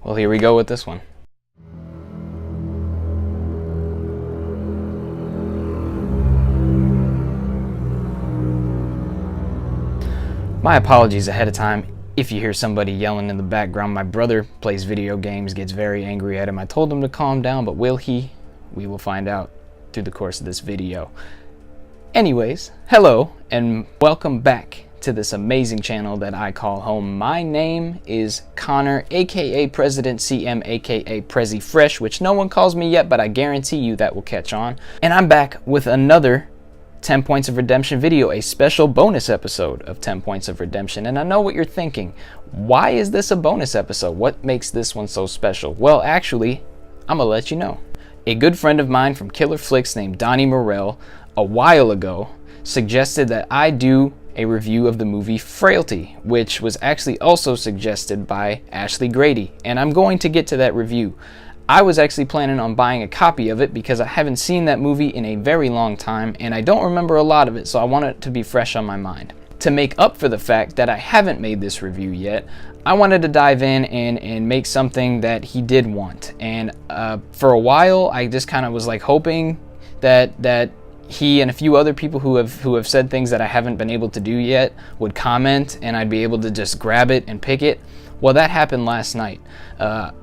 Well, here we go with this one. My apologies ahead of time if you hear somebody yelling in the background. My brother plays video games, gets very angry at him. I told him to calm down, but will he? We will find out through the course of this video. Anyways, hello and welcome back to this amazing channel that I call home. My name is Connor, aka President CM, aka Prezi Fresh, which no one calls me yet, but I guarantee you that will catch on. And I'm back with another 10 Points of Redemption video, a special bonus episode of 10 Points of Redemption. And I know what you're thinking. Why is this a bonus episode? What makes this one so special? Well, actually, I'm gonna let you know. A good friend of mine from Killer Flicks named Donnie Morrell a while ago suggested that I do a review of the movie Frailty, which was actually also suggested by Ashley Grady, and I'm going to get to that review. I was actually planning on buying a copy of it because I haven't seen that movie in a very long time and I don't remember a lot of it, so I want it to be fresh on my mind. To make up for the fact that I haven't made this review yet, I wanted to dive in and make something that he did want. And for a while, I just kind of was like hoping that he and a few other people who have said things that I haven't been able to do yet would comment and I'd be able to just grab it and pick it. Well, that happened last night.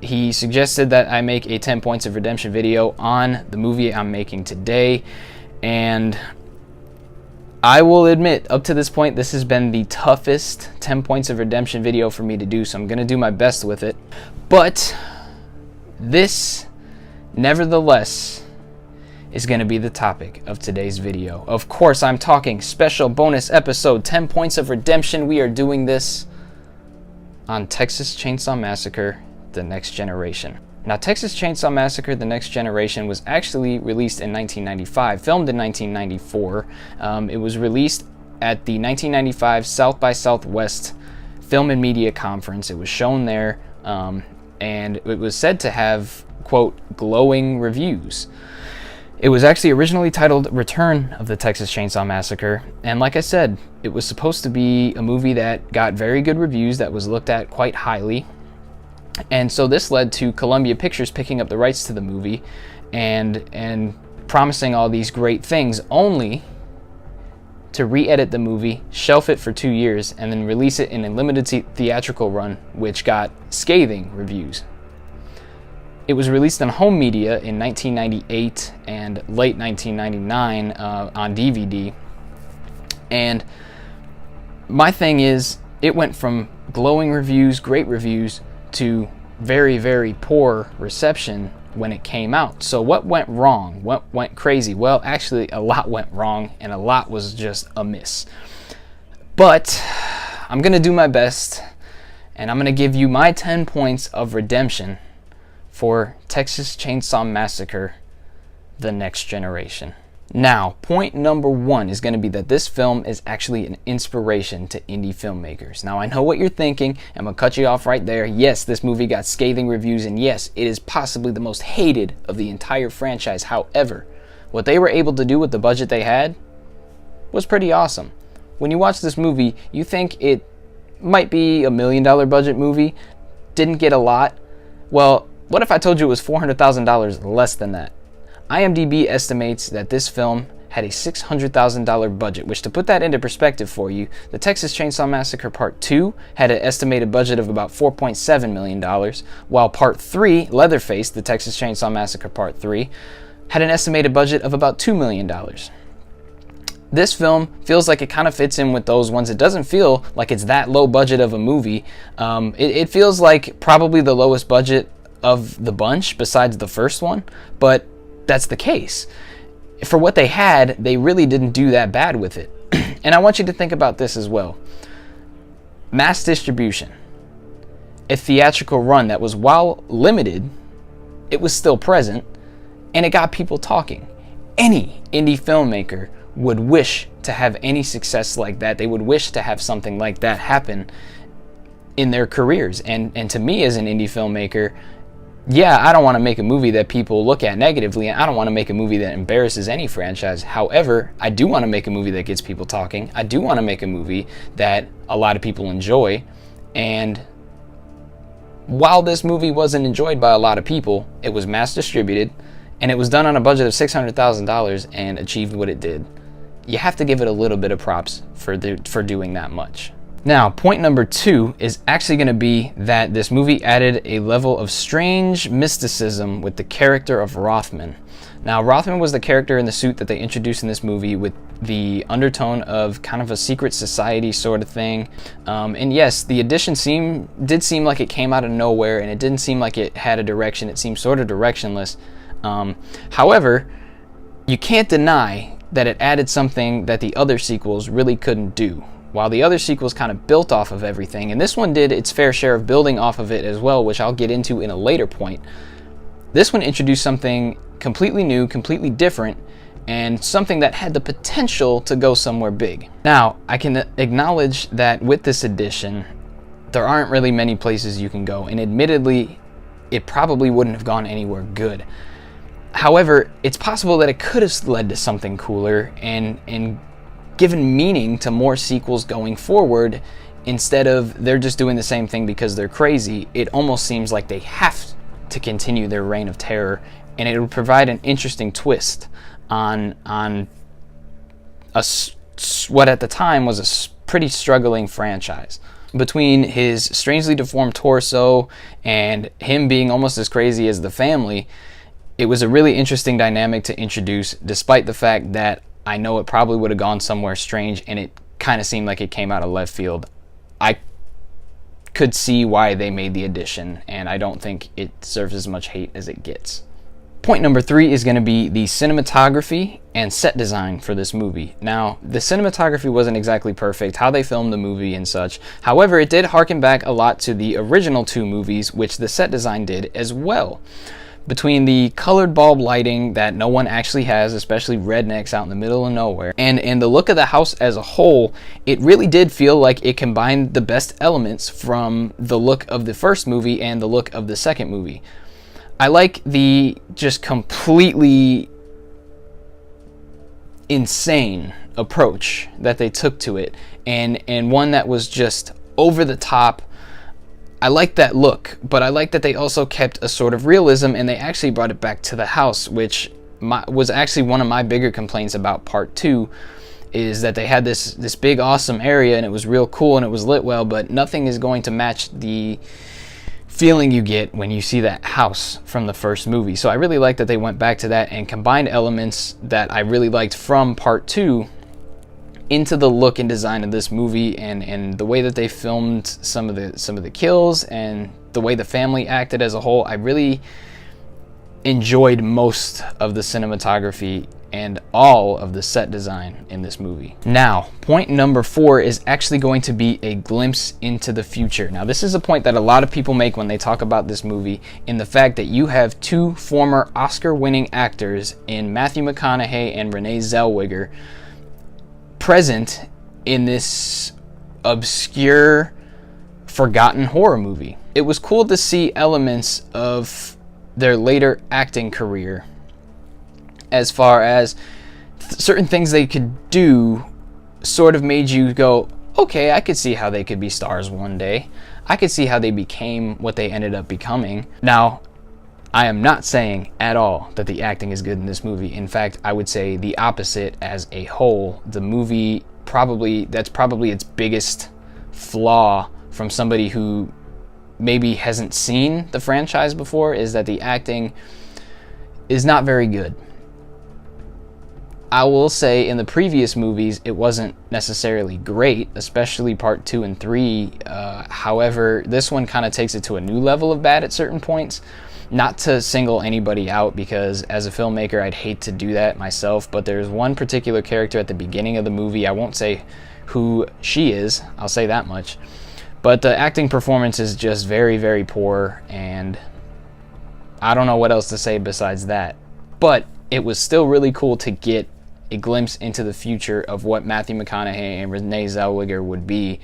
He suggested that I make a 10 Points of Redemption video on the movie I'm making today, and I will admit, up to this point, this has been the toughest 10 Points of Redemption video for me to do, so I'm going to do my best with it. But this, nevertheless, is going to be the topic of today's video. Of course, I'm talking special bonus episode 10 Points of Redemption. We are doing this on Texas Chainsaw Massacre: The Next Generation. Now, Texas Chainsaw Massacre: The Next Generation was actually released in 1995, filmed in 1994. It was released at the 1995 South by Southwest Film and Media Conference. It was shown there, and it was said to have, quote, glowing reviews. It was actually originally titled Return of the Texas Chainsaw Massacre, and like I said, it was supposed to be a movie that got very good reviews, that was looked at quite highly. And so this led to Columbia Pictures picking up the rights to the movie and promising all these great things, only to re-edit the movie, shelf it for 2 years, and then release it in a limited theatrical run, which got scathing reviews. It was released on home media in 1998 and late 1999 on DVD. And my thing is, it went from glowing reviews, great reviews, to very, very poor reception when it came out. So what went wrong? What went crazy? Well, actually, a lot went wrong and a lot was just amiss. But I'm going to do my best and I'm going to give you my 10 points of redemption for Texas Chainsaw Massacre: The Next Generation. Now, point number one is going to be that this film is actually an inspiration to indie filmmakers. Now, I know what you're thinking. I'm going to cut you off right there. Yes, this movie got scathing reviews, and yes, it is possibly the most hated of the entire franchise. However, what they were able to do with the budget they had was pretty awesome. When you watch this movie, you think it might be $1 million budget movie, didn't get a lot. Well, what if I told you it was $400,000 less than that? IMDb estimates that this film had a $600,000 budget, which, to put that into perspective for you, the Texas Chainsaw Massacre Part 2 had an estimated budget of about $4.7 million, while Part 3, Leatherface, the Texas Chainsaw Massacre Part 3, had an estimated budget of about $2 million. This film feels like it kind of fits in with those ones. It doesn't feel like it's that low budget of a movie. It feels like probably the lowest budget of the bunch besides the first one, but that's the case. For what they had, they really didn't do that bad with it. And I want you to think about this as well. Mass distribution. A theatrical run that was, while limited, it was still present, and it got people talking. Any indie filmmaker would wish to have any success like that. They would wish to have something like that happen in their careers. And to me, as an indie filmmaker, yeah, I don't want to make a movie that people look at negatively, and I don't want to make a movie that embarrasses any franchise. However, I do want to make a movie that gets people talking. I do want to make a movie that a lot of people enjoy, and While this movie wasn't enjoyed by a lot of people, it was mass distributed, and it was done on a budget of $600,000 and achieved what it did. You have to give it a little bit of props for doing that much. Now, point number 2 is actually going to be that this movie added a level of strange mysticism with the character of Rothman. Now, Rothman was the character in the suit that they introduced in this movie with the undertone of kind of a secret society sort of thing. And yes, the addition did seem like it came out of nowhere, and it didn't seem like it had a direction. It seemed sort of directionless. However, you can't deny that it added something that the other sequels really couldn't do. While the other sequels kind of built off of everything, and this one did its fair share of building off of it as well, which I'll get into in a later point, this one introduced something completely new, completely different, and something that had the potential to go somewhere big. Now, I can acknowledge that with this edition, there aren't really many places you can go, and admittedly, it probably wouldn't have gone anywhere good. However, it's possible that it could have led to something cooler and given meaning to more sequels going forward. Instead of they're just doing the same thing because they're crazy, it almost seems like they have to continue their reign of terror, and it would provide an interesting twist on what at the time was a pretty struggling franchise. Between his strangely deformed torso and him being almost as crazy as the family, it was a really interesting dynamic to introduce, despite the fact that I know it probably would have gone somewhere strange, and it kind of seemed like it came out of left field. I could see why they made the addition, and I don't think it deserves as much hate as it gets. Point number 3 is going to be the cinematography and set design for this movie. Now, the cinematography wasn't exactly perfect, how they filmed the movie and such. However, it did harken back a lot to the original 2 movies, which the set design did as well. Between the colored bulb lighting that no one actually has, especially rednecks out in the middle of nowhere, and the look of the house as a whole, it really did feel like it combined the best elements from the look of the first movie and the look of the second movie. I like the just completely insane approach that they took to it, and one that was just over the top. I like that look, but I like that they also kept a sort of realism, and they actually brought it back to the house, which was actually one of my bigger complaints about part 2, is that they had this big awesome area, and it was real cool, and it was lit well, but nothing is going to match the feeling you get when you see that house from the first movie. So I really like that they went back to that and combined elements that I really liked from part 2 into the look and design of this movie, and the way that they filmed some of the kills and the way the family acted as a whole. I really enjoyed most of the cinematography and all of the set design in this movie. Now, point number 4 is actually going to be a glimpse into the future. Now, this is a point that a lot of people make when they talk about this movie, in the fact that you have 2 former Oscar-winning actors in Matthew McConaughey and Renee Zellweger present in this obscure, forgotten horror movie. It was cool to see elements of their later acting career, as far as certain things they could do sort of made you go, okay, I could see how they could be stars one day. I could see how they became what they ended up becoming. Now, I am not saying at all that the acting is good in this movie. In fact, I would say the opposite as a whole. The movie that's probably its biggest flaw from somebody who maybe hasn't seen the franchise before, is that the acting is not very good. I will say in the previous movies it wasn't necessarily great, especially part 2 and 3. However, this one kind of takes it to a new level of bad at certain points. Not to single anybody out, because as a filmmaker I'd hate to do that myself, but there's one particular character at the beginning of the movie. I won't say who she is, I'll say that much. But the acting performance is just very, very poor, and I don't know what else to say besides that. But it was still really cool to get a glimpse into the future of what Matthew McConaughey and Renee Zellweger would be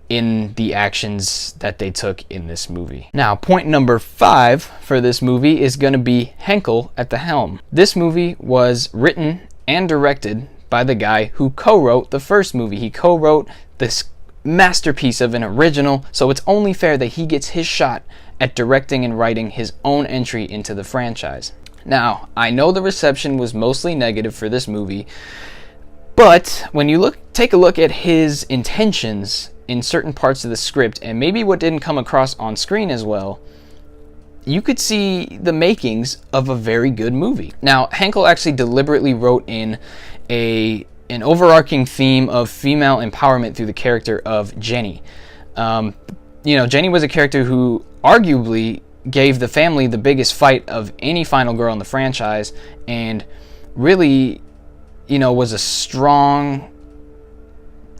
in the actions that they took in this movie. Now, point number 5 for this movie is going to be Henckels at the helm. This movie was written and directed by the guy who co-wrote the first movie. He co-wrote this masterpiece of an original, so it's only fair that he gets his shot at directing and writing his own entry into the franchise. Now, I know the reception was mostly negative for this movie, but when you take a look at his intentions in certain parts of the script, and maybe what didn't come across on screen as well, you could see the makings of a very good movie. Now, Henckels actually deliberately wrote in an overarching theme of female empowerment through the character of Jenny. Jenny was a character who arguably gave the family the biggest fight of any final girl in the franchise, and really, was a strong,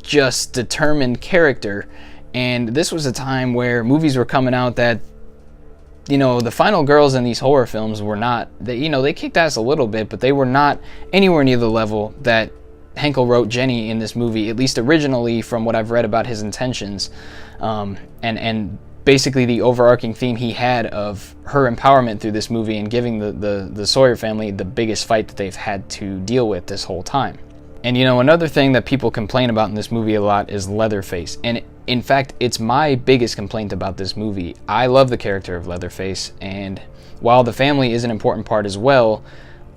just determined character. And this was a time where movies were coming out that, the final girls in these horror films were not, they kicked ass a little bit, but they were not anywhere near the level that Henckels wrote Jenny in this movie, at least originally from what I've read about his intentions. And basically the overarching theme he had of her empowerment through this movie and giving the Sawyer family the biggest fight that they've had to deal with this whole time. And another thing that people complain about in this movie a lot is Leatherface. And in fact, it's my biggest complaint about this movie. I love the character of Leatherface, and while the family is an important part as well,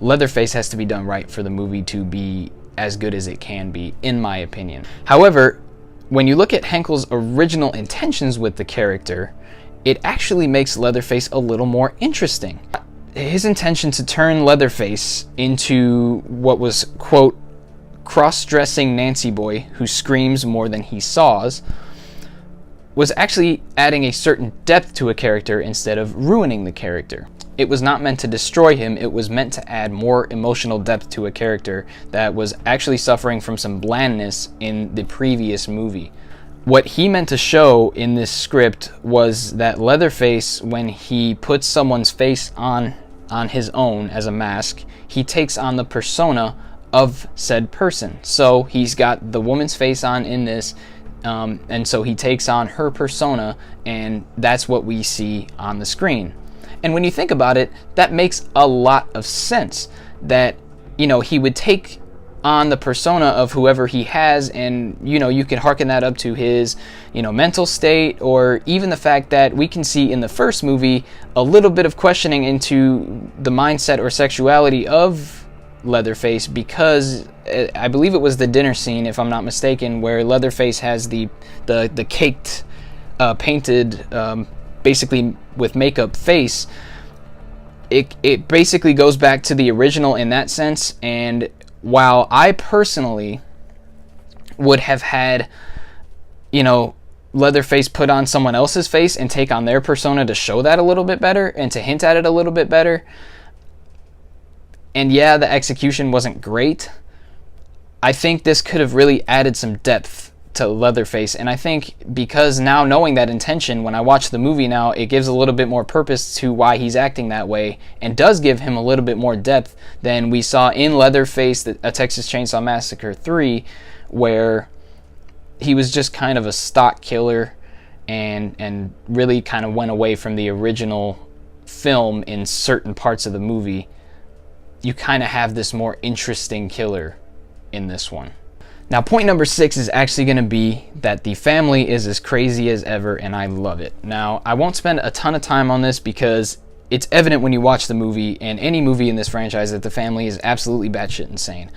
Leatherface has to be done right for the movie to be as good as it can be, in my opinion. However, when you look at Henckels' original intentions with the character, it actually makes Leatherface a little more interesting. His intention to turn Leatherface into what was, quote, cross-dressing Nancy boy who screams more than he saws, was actually adding a certain depth to a character instead of ruining the character. It was not meant to destroy him, it was meant to add more emotional depth to a character that was actually suffering from some blandness in the previous movie. What he meant to show in this script was that Leatherface, when he puts someone's face on his own as a mask, he takes on the persona of said person. So he's got the woman's face on in this, and so he takes on her persona, and that's what we see on the screen. And when you think about it, that makes a lot of sense, that he would take on the persona of whoever he has, and you can hearken that up to his mental state, or even the fact that we can see in the first movie a little bit of questioning into the mindset or sexuality of Leatherface, because I believe it was the dinner scene, if I'm not mistaken, where Leatherface has the caked, painted, basically with makeup face. It basically goes back to the original in that sense. And while I personally would have had Leatherface put on someone else's face and take on their persona to show that a little bit better and to hint at it a little bit better, and yeah, the execution wasn't great, I think this could have really added some depth to Leatherface. And I think because now knowing that intention, when I watch the movie now, it gives a little bit more purpose to why he's acting that way, and does give him a little bit more depth than we saw in Leatherface, a Texas Chainsaw Massacre 3, where he was just kind of a stock killer and really kind of went away from the original film in certain parts of the movie. You kind of have this more interesting killer in this one. Now, point number 6 is actually going to be that the family is as crazy as ever, and I love it. Now, I won't spend a ton of time on this because it's evident when you watch the movie, and any movie in this franchise, that the family is absolutely batshit insane.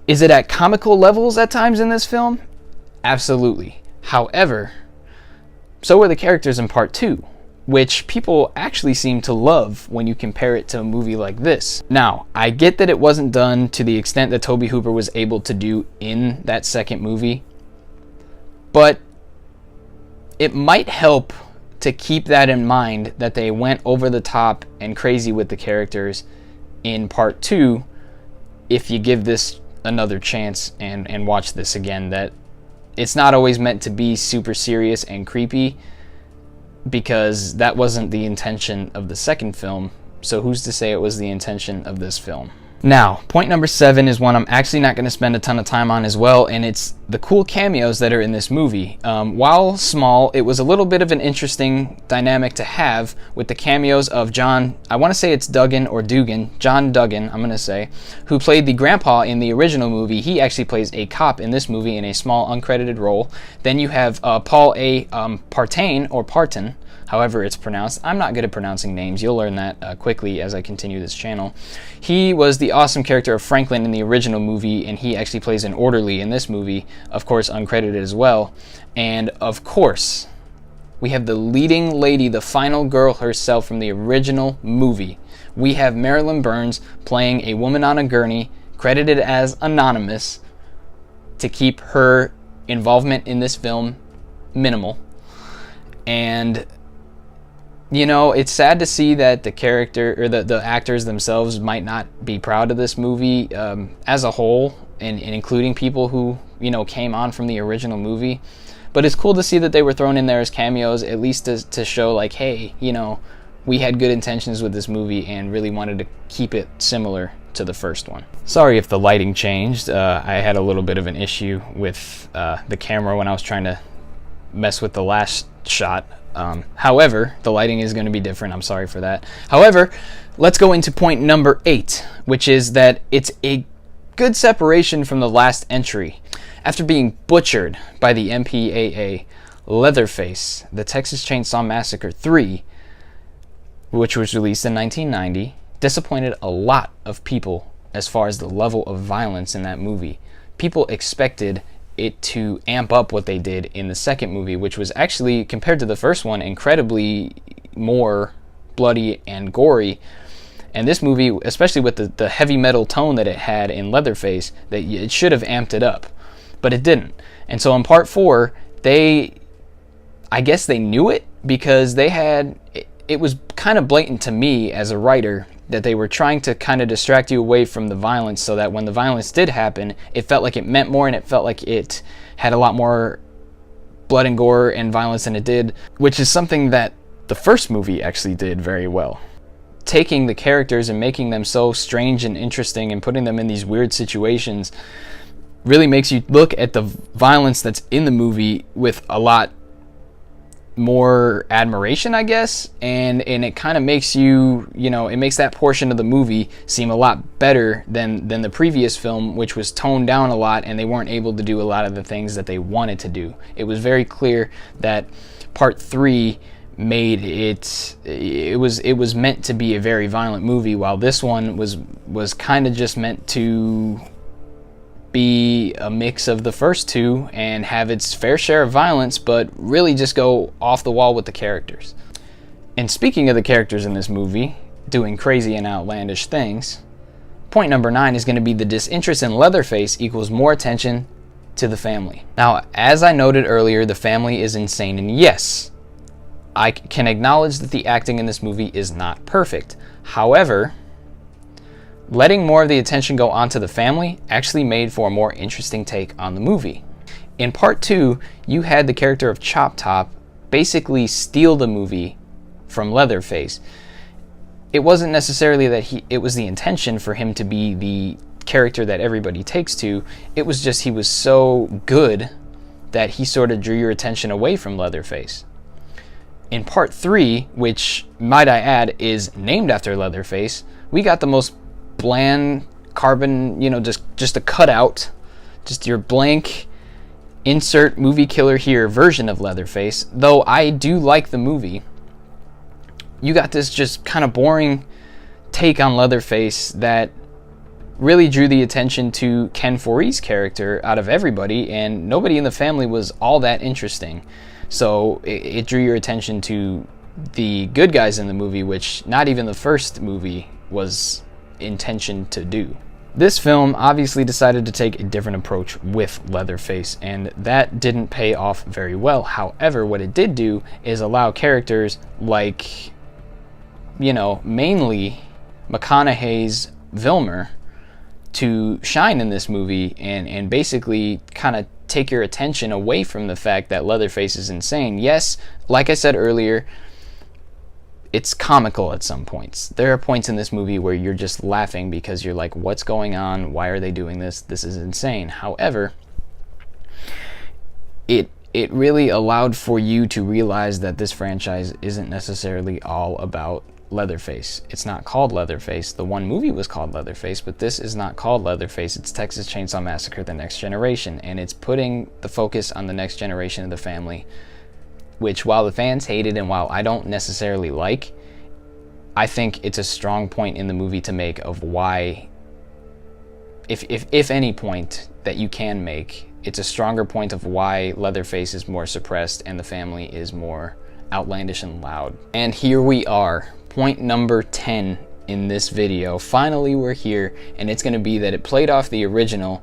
Is it at comical levels at times in this film? Absolutely. However, so are the characters in part 2. Which people actually seem to love when you compare it to a movie like this. Now, I get that it wasn't done to the extent that Tobe Hooper was able to do in that second movie, but it might help to keep that in mind, that they went over the top and crazy with the characters in part 2, if you give this another chance and watch this again, that it's not always meant to be super serious and creepy, because that wasn't the intention of the second film, so who's to say it was the intention of this film? Now, point number 7 is one I'm actually not going to spend a ton of time on as well, and it's the cool cameos that are in this movie. While small, it was a little bit of an interesting dynamic to have with the cameos of John, I want to say it's Duggan or Dugan, John Duggan, I'm going to say, who played the grandpa in the original movie. He actually plays a cop in this movie in a small uncredited role. Then you have Paul A. Partain, or Parton, however it's pronounced. I'm not good at pronouncing names. You'll learn that quickly as I continue this channel. He was the awesome character of Franklin in the original movie, and he actually plays an orderly in this movie, of course uncredited as well. And of course, we have the leading lady, the final girl herself from the original movie. We have Marilyn Burns playing a woman on a gurney, credited as anonymous, to keep her involvement in this film minimal. And you know, it's sad to see that the character or the actors themselves might not be proud of this movie as a whole, and including people who, you know, came on from the original movie. But it's cool to see that they were thrown in there as cameos, at least to show like, hey, you know, we had good intentions with this movie and really wanted to keep it similar to the first one. Sorry if the lighting changed. I had a little bit of an issue with the camera when I was trying to mess with the last shot. However, the lighting is going to be different. I'm sorry for that. However, let's go into point number 8, which is that it's a good separation from the last entry. After being butchered by the MPAA, Leatherface, the Texas Chainsaw Massacre 3, which was released in 1990, disappointed a lot of people as far as the level of violence in that movie. People expected it to amp up what they did in the second movie, which was actually, compared to the first one, incredibly more bloody and gory. And this movie, especially with the heavy metal tone that it had in Leatherface, that it should have amped it up, but it didn't. And so in part 4, I guess they knew it, because they had, it was kind of blatant to me as a writer that they were trying to kind of distract you away from the violence, so that when the violence did happen, it felt like it meant more, and it felt like it had a lot more blood and gore and violence than it did, which is something that the first movie actually did very well. Taking the characters and making them so strange and interesting and putting them in these weird situations really makes you look at the violence that's in the movie with a lot more admiration, I guess, and it kind of makes you, you know, it makes that portion of the movie seem a lot better than the previous film, which was toned down a lot, and they weren't able to do a lot of the things that they wanted to do. It was very clear that part 3 made it was meant to be a very violent movie, while this one was kind of just meant to be a mix of the first two and have its fair share of violence, but really just go off the wall with the characters. And speaking of the characters in this movie doing crazy and outlandish things, point number 9 is going to be the disinterest in Leatherface equals more attention to the family. Now, as I noted earlier, the family is insane, and yes, I can acknowledge that the acting in this movie is not perfect. However, letting more of the attention go onto the family actually made for a more interesting take on the movie. In part 2, you had the character of Chop Top basically steal the movie from Leatherface. It wasn't necessarily that it was the intention for him to be the character that everybody takes to. It was just he was so good that he sort of drew your attention away from Leatherface. In part 3, which, might I add, is named after Leatherface, we got the most bland carbon, you know, just a cutout, just your blank insert movie killer here version of Leatherface. Though I do like the movie, you got this just kind of boring take on Leatherface that really drew the attention to Ken Foree's character out of everybody, and nobody in the family was all that interesting. So it drew your attention to the good guys in the movie, which not even the first movie was intentioned to do. This film obviously decided to take a different approach with Leatherface, and that didn't pay off very well. However, what it did do is allow characters like, you know, mainly McConaughey's Vilmer to shine in this movie and basically kind of take your attention away from the fact that Leatherface is insane. Yes, like I said earlier, it's comical at some points. There are points in this movie where you're just laughing because you're like, what's going on? Why are they doing this? This is insane. However, it really allowed for you to realize that this franchise isn't necessarily all about Leatherface. It's not called Leatherface. The one movie was called Leatherface, but this is not called Leatherface. It's Texas Chainsaw Massacre: The Next Generation, and it's putting the focus on the next generation of the family, which, while the fans hated and while I don't necessarily like, I think it's a strong point in the movie to make of why, if any point that you can make, it's a stronger point of why Leatherface is more suppressed and the family is more outlandish and loud. And here we are, point number 10 in this video. Finally, we're here, and it's going to be that it played off the original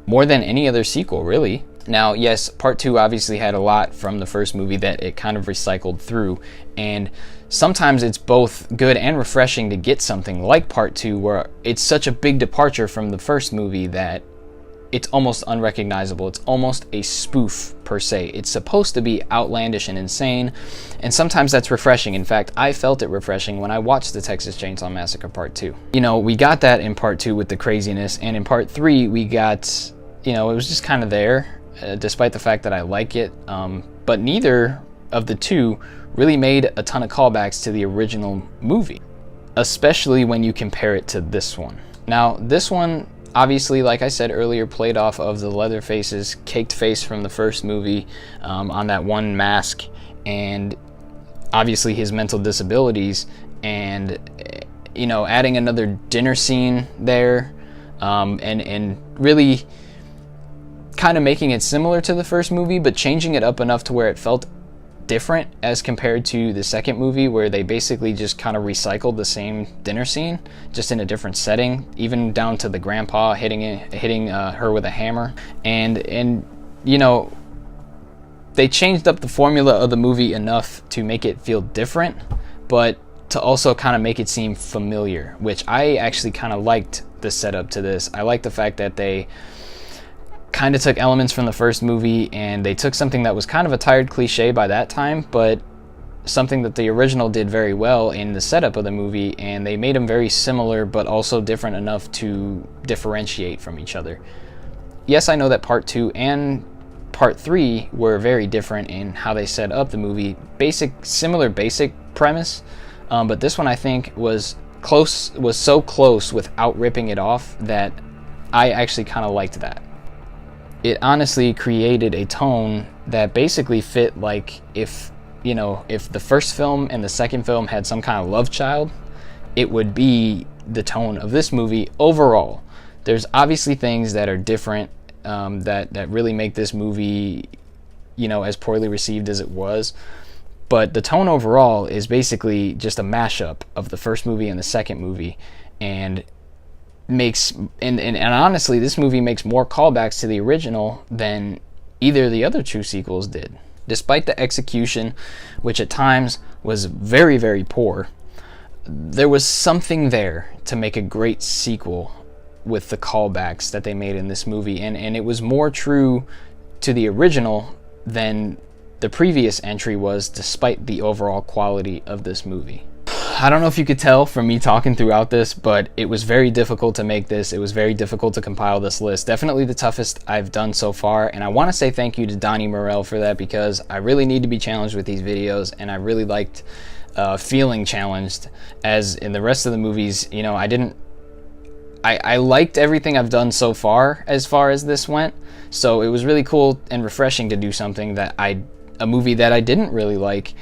more than any other sequel, really. Now, yes, part 2 obviously had a lot from the first movie that it kind of recycled through, and sometimes it's both good and refreshing to get something like part 2 where it's such a big departure from the first movie that it's almost unrecognizable. It's almost a spoof, per se. It's supposed to be outlandish and insane, and sometimes that's refreshing. In fact, I felt it refreshing when I watched the Texas Chainsaw Massacre Part 2. You know, we got that in Part 2 with the craziness, and in Part 3 we got, you know, it was just kind of there, despite the fact that I like it, but neither of the two really made a ton of callbacks to the original movie, especially when you compare it to this one. Now, this one, obviously, like I said earlier, played off of the Leatherface's caked face from the first movie on that one mask, and obviously his mental disabilities, and, you know, adding another dinner scene there, and really kind of making it similar to the first movie, but changing it up enough to where it felt different as compared to the second movie, where they basically just kind of recycled the same dinner scene, just in a different setting, even down to the grandpa hitting her with a hammer. And you know, they changed up the formula of the movie enough to make it feel different, but to also kind of make it seem familiar, which I actually kind of liked the setup to this. I like the fact that they kind of took elements from the first movie, and they took something that was kind of a tired cliche by that time, but something that the original did very well in the setup of the movie, and they made them very similar but also different enough to differentiate from each other. Yes, I know that part 2 and part 3 were very different in how they set up the movie, similar basic premise, but this one I think was so close without ripping it off that I actually kind of liked that. It honestly created a tone that basically fit, like, if the first film and the second film had some kind of love child, it would be the tone of this movie overall. There's obviously things that are different, that really make this movie, you know, as poorly received as it was, but the tone overall is basically just a mashup of the first movie and the second movie, and honestly, this movie makes more callbacks to the original than either of the other two sequels did. Despite the execution, which at times was very, very poor, there was something there to make a great sequel with the callbacks that they made in this movie, and it was more true to the original than the previous entry was, despite the overall quality of this movie. I don't know if you could tell from me talking throughout this, but it was very difficult to make this. It was very difficult to compile this list. Definitely the toughest I've done so far, and I want to say thank you to Donnie Morrell for that, because I really need to be challenged with these videos, and I really liked feeling challenged, as in the rest of the movies, you know, I liked everything I've done so far as this went, so it was really cool and refreshing to do something that a movie that I didn't really like,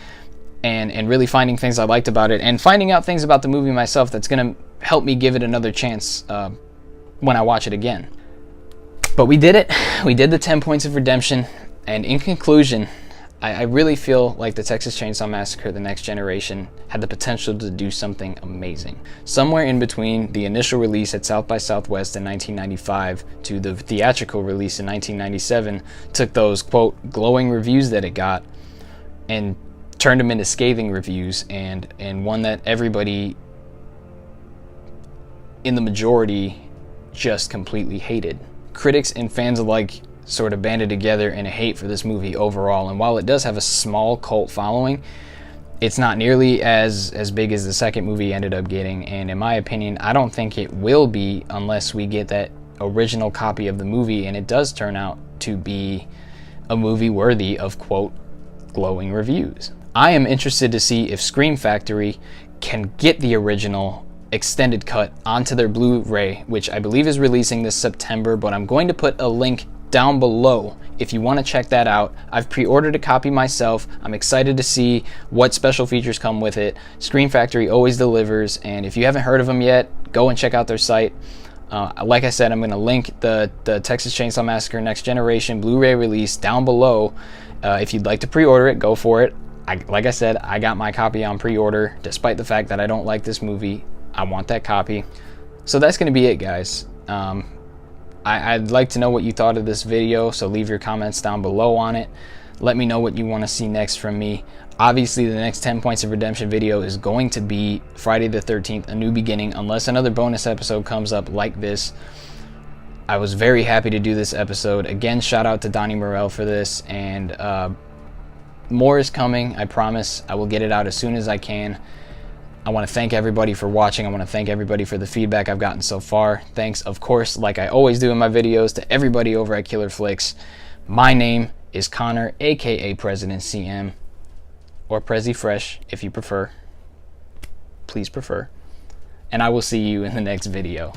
and really finding things I liked about it, and finding out things about the movie myself that's going to help me give it another chance when I watch it again. But we did it. We did the 10 points of redemption, and in conclusion, I really feel like the Texas Chainsaw Massacre: The Next Generation had the potential to do something amazing. Somewhere in between the initial release at South by Southwest in 1995 to the theatrical release in 1997, took those, quote, glowing reviews that it got and turned them into scathing reviews, and one that everybody in the majority just completely hated. Critics and fans alike sort of banded together in a hate for this movie overall, and while it does have a small cult following, it's not nearly as big as the second movie ended up getting, and in my opinion, I don't think it will be unless we get that original copy of the movie and it does turn out to be a movie worthy of, quote, glowing reviews. I am interested to see if Scream Factory can get the original extended cut onto their Blu-ray, which I believe is releasing this September, but I'm going to put a link down below if you want to check that out. I've pre-ordered a copy myself. I'm excited to see what special features come with it. Scream Factory always delivers, and if you haven't heard of them yet, go and check out their site. Like I said, I'm going to link the Texas Chainsaw Massacre Next Generation Blu-ray release down below. If you'd like to pre-order it, go for it. Like I said, I got my copy on pre-order, despite the fact that I don't like this movie. I want that copy. So that's going to be it, guys. I'd like to know what you thought of this video, so leave your comments down below on it. Let me know what you want to see next from me. Obviously, the next 10 Points of Redemption video is going to be Friday the 13th, A New Beginning, unless another bonus episode comes up like this. I was very happy to do this episode. Again, shout out to Donnie Morrell for this, and more is coming, I promise. I will get it out as soon as I can. I want to thank everybody for watching. I want to thank everybody for the feedback I've gotten so far. Thanks, of course, like I always do in my videos, to everybody over at Killer Flicks. My name is Connor, aka President CM, or Prezi Fresh if you prefer. Please prefer. And I will see you in the next video.